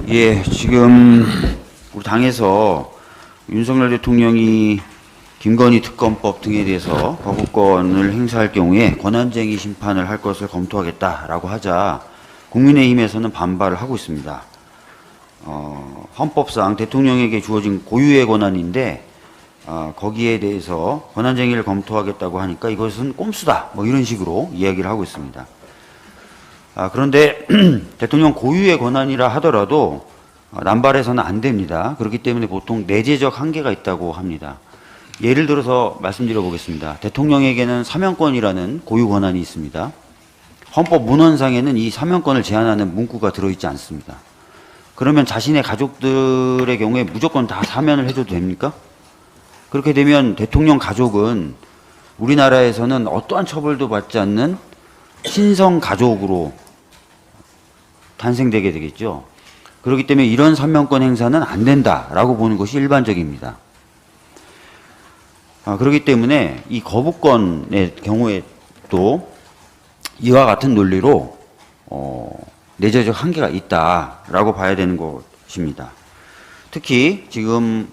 예, 지금 우리 당에서 윤석열 대통령이 김건희 특검법 등에 대해서 거부권을 행사할 경우에 권한쟁의 심판을 할 것을 검토하겠다라고 하자 국민의힘에서는 반발을 하고 있습니다. 헌법상 대통령에게 주어진 고유의 권한인데 거기에 대해서 권한쟁의를 검토하겠다고 하니까 이것은 꼼수다 뭐 이런 식으로 이야기를 하고 있습니다. 그런데 대통령 고유의 권한이라 하더라도 남발해서는 안 됩니다. 그렇기 때문에 보통 내재적 한계가 있다고 합니다. 예를 들어서 말씀드려 보겠습니다. 대통령에게는 사면권이라는 고유 권한이 있습니다. 헌법 문헌상에는 이 사면권을 제한하는 문구가 들어있지 않습니다. 그러면 자신의 가족들의 경우에 무조건 다 사면을 해줘도 됩니까? 그렇게 되면 대통령 가족은 우리나라에서는 어떠한 처벌도 받지 않는 신성 가족으로 탄생되게 되겠죠. 그렇기 때문에 이런 사면권 행사는 안 된다라고 보는 것이 일반적입니다. 그렇기 때문에 이 거부권의 경우에 또 이와 같은 논리로 내재적 한계가 있다라고 봐야 되는 것입니다. 특히 지금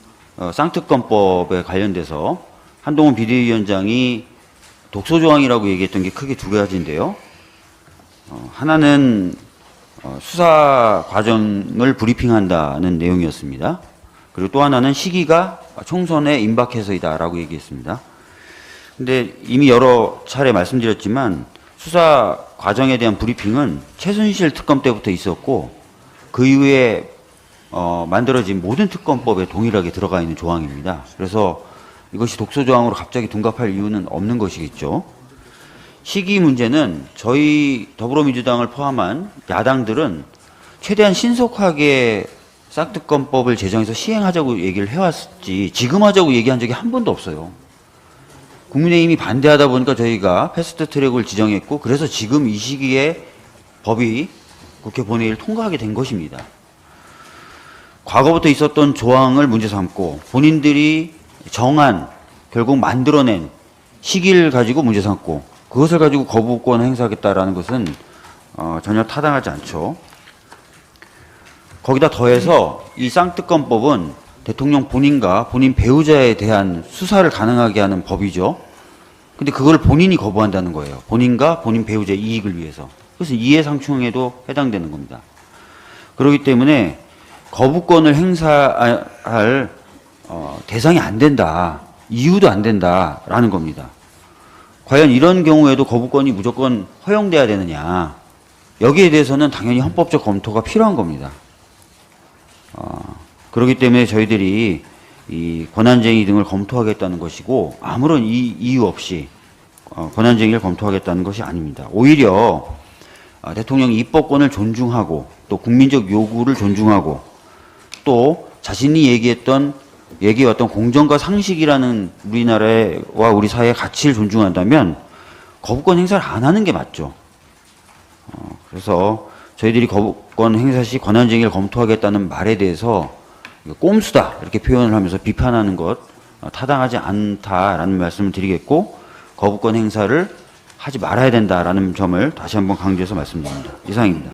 쌍특검법에 관련돼서 한동훈 비대위원장이 독소조항이라고 얘기했던 게 크게 두 가지인데요. 하나는 수사 과정을 브리핑한다는 내용이었습니다. 그리고 또 하나는 시기가 총선에 임박해서이다라고 얘기했습니다. 근데 이미 여러 차례 말씀드렸지만 수사 과정에 대한 브리핑은 최순실 특검 때부터 있었고 그 이후에 만들어진 모든 특검법에 동일하게 들어가 있는 조항입니다. 그래서 이것이 독소조항으로 갑자기 둔갑할 이유는 없는 것이겠죠. 시기 문제는 저희 더불어민주당을 포함한 야당들은 최대한 신속하게 쌍특검법을 제정해서 시행하자고 얘기를 해왔지 지금 하자고 얘기한 적이 한 번도 없어요. 국민의힘이 반대하다 보니까 저희가 패스트트랙을 지정했고 그래서 지금 이 시기에 법이 국회 본회의를 통과하게 된 것입니다. 과거부터 있었던 조항을 문제 삼고 본인들이 정한 결국 만들어낸 시기를 가지고 문제 삼고 그것을 가지고 거부권 행사하겠다라는 것은 전혀 타당하지 않죠. 거기다 더해서 이 쌍특검법은 대통령 본인과 본인 배우자에 대한 수사를 가능하게 하는 법이죠. 근데 그걸 본인이 거부한다는 거예요. 본인과 본인 배우자의 이익을 위해서. 그래서 이해상충에도 해당되는 겁니다. 그렇기 때문에 거부권을 행사할 대상이 안 된다. 이유도 안 된다라는 겁니다. 과연 이런 경우에도 거부권이 무조건 허용돼야 되느냐. 여기에 대해서는 당연히 헌법적 검토가 필요한 겁니다. 그렇기 때문에 저희들이 이 권한쟁의 등을 검토하겠다는 것이고 아무런 이유 없이 권한쟁의를 검토하겠다는 것이 아닙니다. 오히려 대통령이 입법권을 존중하고 또 국민적 요구를 존중하고 또 자신이 얘기해왔던 공정과 상식이라는 우리나라와 우리 사회의 가치를 존중한다면 거부권 행사를 안 하는 게 맞죠. 그래서 저희들이 거부권 행사 시 권한쟁의를 검토하겠다는 말에 대해서 꼼수다 이렇게 표현을 하면서 비판하는 것 타당하지 않다라는 말씀을 드리겠고 거부권 행사를 하지 말아야 된다라는 점을 다시 한번 강조해서 말씀드립니다. 이상입니다.